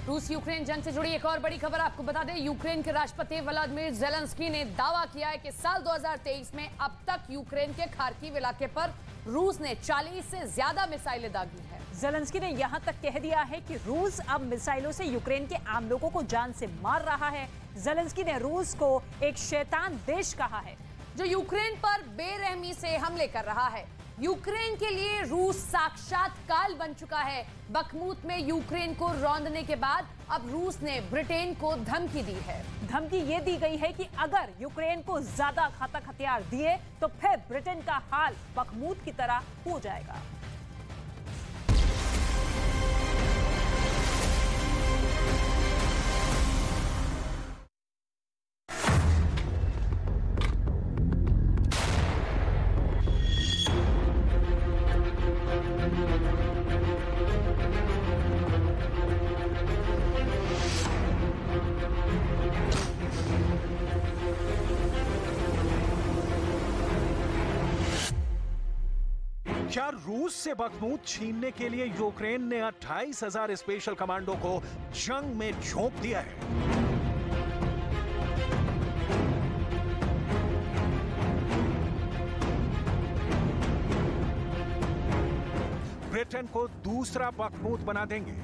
रूस यूक्रेन जंग से जुड़ी एक और बड़ी खबर आपको बता दें। यूक्रेन के राष्ट्रपति व्लादिमीर ज़ेलेंस्की ने दावा किया है कि साल 2023 में अब तक यूक्रेन के खार्किव इलाके पर रूस ने 40 से ज्यादा मिसाइलें दागी हैं। ज़ेलेंस्की ने यहां तक कह दिया है कि रूस अब मिसाइलों से यूक्रेन के आम लोगों को जान से मार रहा है। ज़ेलेंस्की ने रूस को एक शैतान देश कहा है जो यूक्रेन पर बेरहमी से हमले कर रहा है। यूक्रेन के लिए रूस साक्षात काल बन चुका है। बखमूत में यूक्रेन को रौंदने के बाद अब रूस ने ब्रिटेन को धमकी दी है। धमकी ये दी गई है कि अगर यूक्रेन को ज्यादा घातक हथियार दिए तो फिर ब्रिटेन का हाल बखमूत की तरह हो जाएगा। क्या रूस से बखमूत छीनने के लिए यूक्रेन ने 28,000 स्पेशल कमांडो को जंग में झोंक दिया है? ब्रिटेन को दूसरा बखमूत बना देंगे।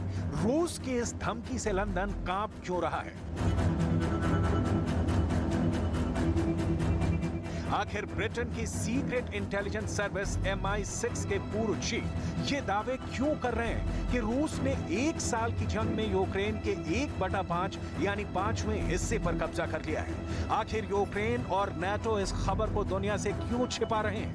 रूस की इस धमकी से लंदन कांप क्यों रहा है? आखिर ब्रिटेन की सीक्रेट इंटेलिजेंस सर्विस MI6 के पूर्व चीफ ये दावे क्यों कर रहे हैं कि रूस ने एक साल की जंग में यूक्रेन के 1/5 यानी 5वें हिस्से पर कब्जा कर लिया है? आखिर यूक्रेन और नाटो इस खबर को दुनिया से क्यों छिपा रहे हैं?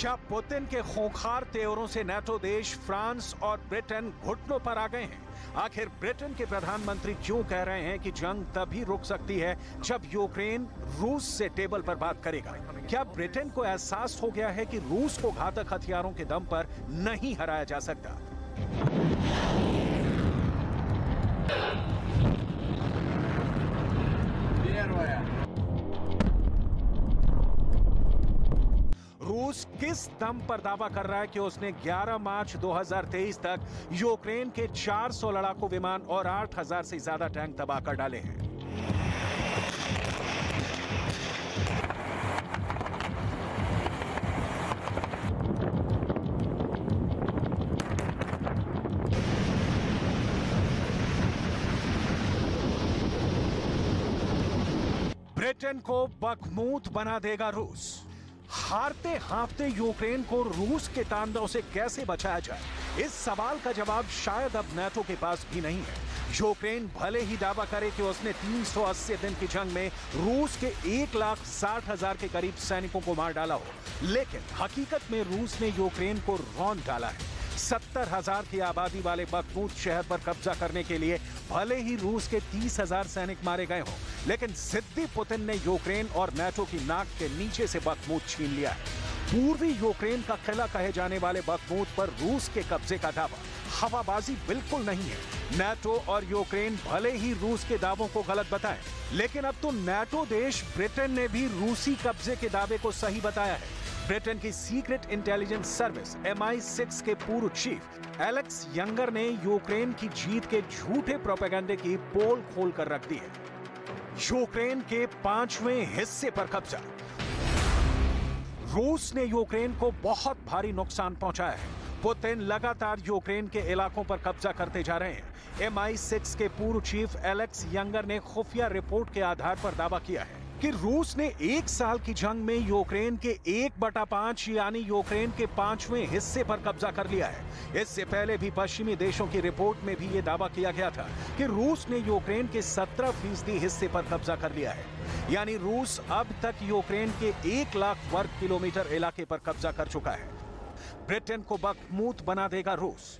क्या पुतिन के खूंखार तेवरों से नाटो देश फ्रांस और ब्रिटेन घुटनों पर आ गए हैं? आखिर ब्रिटेन के प्रधानमंत्री क्यों कह रहे हैं कि जंग तभी रुक सकती है जब यूक्रेन रूस से टेबल पर बात करेगा? क्या ब्रिटेन को एहसास हो गया है कि रूस को घातक हथियारों के दम पर नहीं हराया जा सकता? रूस किस दम पर दावा कर रहा है कि उसने 11 मार्च 2023 तक यूक्रेन के 400 लड़ाकू विमान और 8,000 से ज्यादा टैंक तबाह कर डाले हैं? ब्रिटेन को बखमूत बना देगा रूस। हारते हारते यूक्रेन को रूस के तांडव से कैसे बचाया जाए, इस सवाल का जवाब शायद अब नाटो के पास भी नहीं है। यूक्रेन भले ही दावा करे कि उसने 380 दिन की जंग में रूस के 1,60,000 के करीब सैनिकों को मार डाला हो, लेकिन हकीकत में रूस ने यूक्रेन को रौंद डाला है। 70,000 की आबादी वाले बखमूत शहर पर कब्जा करने के लिए भले ही रूस के 30,000 सैनिक मारे गए हों, लेकिन जिद्दी पुतिन ने यूक्रेन और नाटो की नाक के नीचे से बखमूत छीन लिया है। पूर्वी यूक्रेन का किला कहे जाने वाले बखमूत पर रूस के कब्जे का दावा हवाबाजी बिल्कुल नहीं है। नाटो और यूक्रेन भले ही रूस के दावों को गलत बताएं, लेकिन अब तो नाटो देश ब्रिटेन ने भी रूसी कब्जे के दावे को सही बताया है। ब्रिटेन की सीक्रेट इंटेलिजेंस सर्विस MI6 के पूर्व चीफ एलेक्स यंगर ने यूक्रेन की जीत के झूठे प्रोपेगेंडे की पोल खोल कर रख दी है। यूक्रेन के 5वें हिस्से पर कब्जा। रूस ने यूक्रेन को बहुत भारी नुकसान पहुंचाया है। पुतिन लगातार यूक्रेन के इलाकों पर कब्जा करते जा रहे हैं। MI6 के पूर्व चीफ एलेक्स यंगर ने खुफिया रिपोर्ट के आधार पर दावा किया है कि रूस ने एक साल की जंग में यूक्रेन के 1/5 यानी यूक्रेन के 5वें हिस्से पर कब्जा कर लिया है। इससे पहले भी पश्चिमी देशों की रिपोर्ट में भी ये दावा किया गया था कि रूस ने यूक्रेन के 17% हिस्से पर कब्जा कर लिया है। यानी रूस अब तक यूक्रेन के 1 लाख वर्ग किलोमीटर इलाके पर कब्जा कर चुका है। ब्रिटेन को बखमूत बना देगा रूस।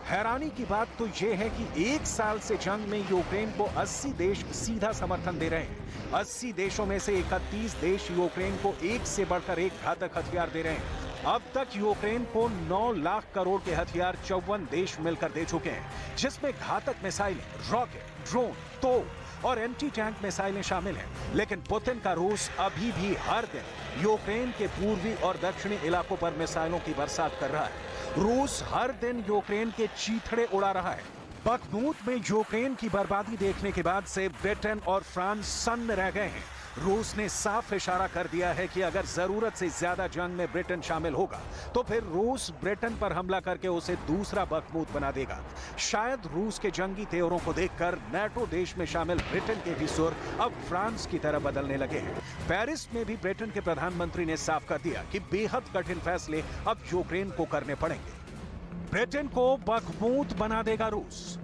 हैरानी की बात तो यह है कि एक साल से जंग में यूक्रेन को 80 देश सीधा समर्थन दे रहे हैं। 80 देशों में से 31 देश यूक्रेन को एक से बढ़कर एक घातक हथियार दे रहे हैं अब तक यूक्रेन को 9 लाख करोड़ के हथियार 54 देश मिलकर दे चुके हैं, जिसमें घातक मिसाइलें, रॉकेट, ड्रोन, तोप और एंटी टैंक मिसाइलें शामिल हैं। लेकिन पुतिन का रूस अभी भी हर दिन यूक्रेन के पूर्वी और दक्षिणी इलाकों पर मिसाइलों की बरसात कर रहा है। रूस हर दिन यूक्रेन के चीथड़े उड़ा रहा है। बखमूत में यूक्रेन की बर्बादी देखने के बाद से ब्रिटेन और फ्रांस सन्न रह गए हैं। रूस ने साफ इशारा कर दिया है कि अगर जरूरत से ज्यादा जंग में ब्रिटेन शामिल होगा तो फिर रूस ब्रिटेन पर हमला करके उसे दूसरा बखमूत बना देगा। शायद रूस के जंगी तेवरों को देखकर नाटो देश में शामिल ब्रिटेन के भी सुर अब फ्रांस की तरह बदलने लगे हैं। पेरिस में भी ब्रिटेन के प्रधानमंत्री ने साफ कर दिया कि बेहद कठिन फैसले अब यूक्रेन को करने पड़ेंगे। ब्रिटेन को बखमूत बना देगा रूस।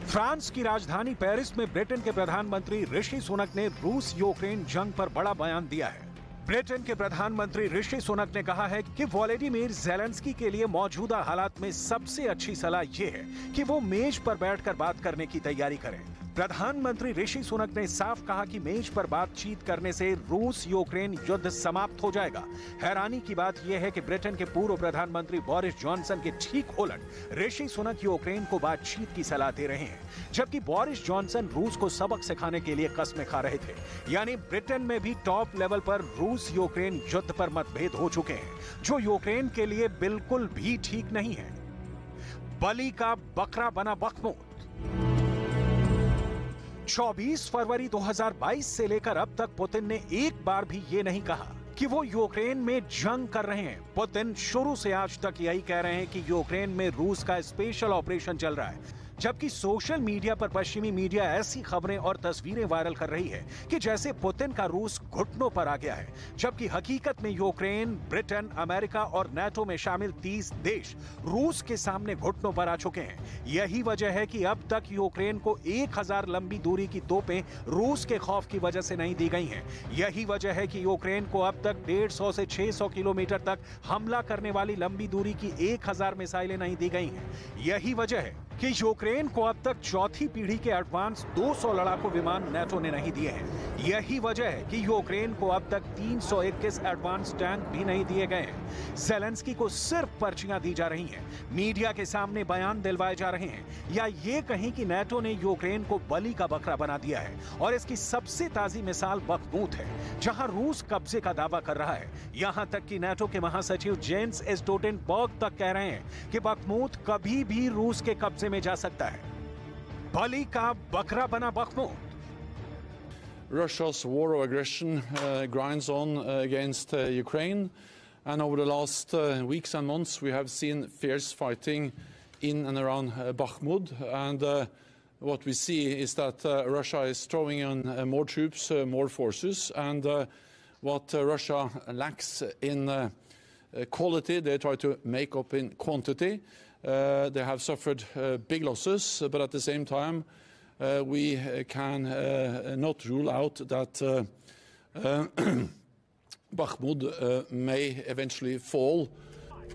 फ्रांस की राजधानी पेरिस में ब्रिटेन के प्रधानमंत्री ऋषि सुनक ने रूस यूक्रेन जंग पर बड़ा बयान दिया है। ब्रिटेन के प्रधानमंत्री ऋषि सुनक ने कहा है कि वोलोडिमीर ज़ेलेंस्की के लिए मौजूदा हालात में सबसे अच्छी सलाह यह है कि वो मेज पर बैठकर बात करने की तैयारी करें। प्रधानमंत्री ऋषि सुनक ने साफ कहा कि मेज पर बातचीत करने से रूस यूक्रेन युद्ध समाप्त हो जाएगा। हैरानी की बात यह है कि ब्रिटेन के पूर्व प्रधानमंत्री बोरिस जॉनसन के ठीक उलट ऋषि सुनक यूक्रेन को बातचीत की सलाह दे रहे हैं, जबकि बोरिस जॉनसन रूस को सबक सिखाने के लिए कस्में खा रहे थे। यानी ब्रिटेन में भी टॉप लेवल पर रूस यूक्रेन युद्ध पर मतभेद हो चुके हैं, जो यूक्रेन के लिए बिल्कुल भी ठीक नहीं है। बलि का बकरा बना बखमूत। 24 फरवरी 2022 से लेकर अब तक पुतिन ने एक बार भी ये नहीं कहा कि वो यूक्रेन में जंग कर रहे हैं। पुतिन शुरू से आज तक यही कह रहे हैं कि यूक्रेन में रूस का स्पेशल ऑपरेशन चल रहा है, जबकि सोशल मीडिया पर पश्चिमी मीडिया ऐसी खबरें और तस्वीरें वायरल कर रही है कि जैसे पुतिन का रूस घुटनों पर आ गया है, जबकि हकीकत में यूक्रेन, ब्रिटेन, अमेरिका और नाटो में शामिल 30 देश रूस के सामने घुटनों पर आ चुके हैं। यही वजह है कि अब तक यूक्रेन को 1000 लंबी दूरी की तोपें रूस के खौफ की वजह से नहीं दी गई हैं। यही वजह है कि यूक्रेन को अब तक 150 से 600 किलोमीटर तक हमला करने वाली लंबी दूरी की 1000 मिसाइलें नहीं दी गई हैं। यही वजह है कि यूक्रेन को अब तक चौथी पीढ़ी के एडवांस 200 लड़ाकू विमान नाटो ने नहीं दिए हैं। यही वजह है कि यूक्रेन को अब तक 321 एडवांस टैंक भी नहीं दिए गए हैं। ज़ेलेंस्की को सिर्फ पर्चियां दी जा रही हैं, मीडिया के सामने बयान दिलवाए जा रहे हैं, या ये कहीं कि नाटो ने यूक्रेन को बलि का बकरा बना दिया है। और इसकी सबसे ताजी मिसाल बखमूत है, जहां रूस कब्जे का दावा कर रहा है। यहां तक कि नाटो के महासचिव जेन्स स्टोल्टेनबर्ग तक कह रहे हैं कि बखमूत कभी भी रूस के कब्जे में जा सकता है। बलि का बकरा बना Bakhmut. Russia's war of aggression grinds on against Ukraine, and over the last weeks and months we have seen fierce fighting in and around Bakhmut, and what we see is that Russia is throwing in more troops, more forces, and what Russia lacks in quality they try to make up in quantity. They have suffered big losses, but at the same time we can not rule out that Bakhmut may eventually fall.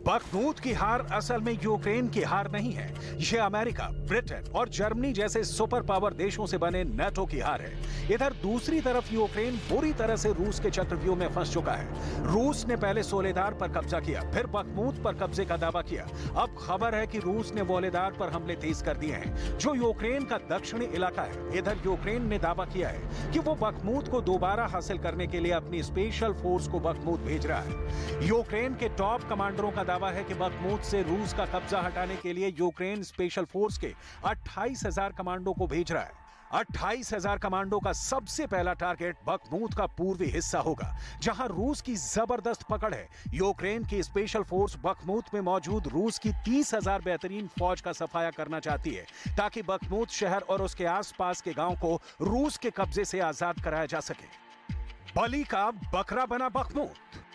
Bakhmut की हार असल में Ukraine की हार नहीं है, ये America, Britain और जर्मनी जैसे सुपर पावर देशों से बने नाटो की हार है। इधर दूसरी तरफ यूक्रेन बुरी तरह से रूस के चक्रव्यूह में फंस चुका है। रूस ने पहले सोलेदार पर कब्जा किया, फिर बखमूत पर कब्जे का दावा किया। अब खबर है कि रूस ने वोलेदार पर हमले तेज कर दिए हैं, जो यूक्रेन का दक्षिणी इलाका है। इधर यूक्रेन ने दावा किया है कि वो बखमूत को दोबारा हासिल करने के लिए अपनी स्पेशल फोर्स को बखमूत भेज रहा है। यूक्रेन के टॉप कमांडरों का दावा है कि बखमूत से रूस का कब्जा हटाने के लिए यूक्रेन स्पेशल फोर्स के 28,000 कमांडो को भेज रहा है। 28,000 कमांडो का सबसे पहला टारगेट बखमूत का पूर्वी हिस्सा होगा, जहां रूस की जबरदस्त पकड़ है। यूक्रेन की स्पेशल फोर्स बखमूत में मौजूद रूस की 30,000 बेहतरीन फौज का सफाया करना चाहती है, ताकि बखमूत शहर और उसके आसपास के गांव को रूस के कब्जे से आजाद कराया जा सके। बलि का बकरा बना बखमूत।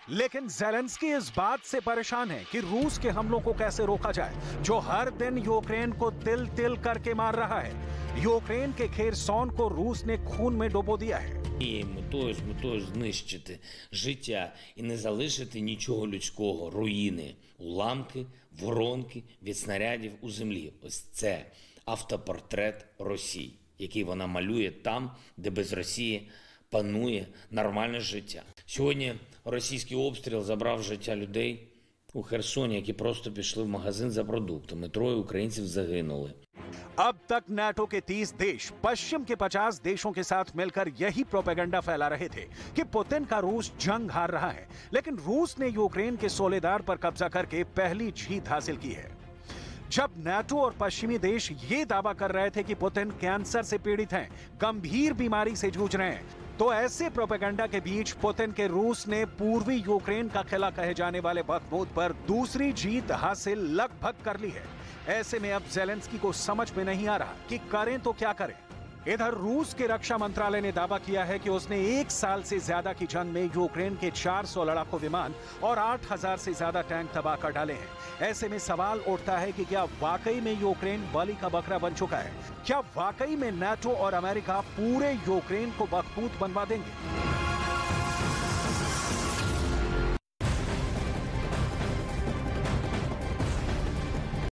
लेकिन ज़ेलेंस्की इस बात से परेशान है कि रूस के हमलों को कैसे रोका जाए, जो हर दिन यूक्रेन को तिल तिल करके मार रहा है। यूक्रेन के खेरसोन को रूस ने खून में डुबो दिया है। І метою знищити життя і не залишити нічого людського, руїни, уламки, воронки від снарядів у землі. Ось це автопортрет Росії, який вона малює там, де без Росії панує нормальне життя. Сьогодні російський обстріл забрав життя людей у Херсоні, які просто пішли в магазин за продуктами. 3 українців загинули. अब तक नाटो के 30 देश पश्चिम के 50 देशों के साथ मिलकर यही प्रोपेगेंडा फैला रहे थे कि पुतिन का रूस जंग हार रहा है, लेकिन रूस ने यूक्रेन के सोलेदार पर कब्जा करके पहली जीत हासिल की है। जब नाटो और पश्चिमी देश ये दावा कर रहे थे कि पुतिन कैंसर से पीड़ित हैं, गंभीर बीमारी से जूझ रहे हैं, तो ऐसे प्रोपेगेंडा के बीच पुतिन के रूस ने पूर्वी यूक्रेन का किला कहे जाने वाले बखमुत पर दूसरी जीत हासिल लगभग कर ली है। ऐसे में अब ज़ेलेंस्की को समझ में नहीं आ रहा कि करें तो क्या करें। इधर रूस के रक्षा मंत्रालय ने दावा किया है कि उसने 1 साल से ज्यादा की जंग में यूक्रेन के 400 लड़ाकू विमान और 8000 से ज्यादा टैंक तबाह कर डाले हैं। ऐसे में सवाल उठता है कि क्या वाकई में यूक्रेन बलि का बकरा बन चुका है? क्या वाकई में नाटो और अमेरिका पूरे यूक्रेन को बखमूत बनवा देंगे?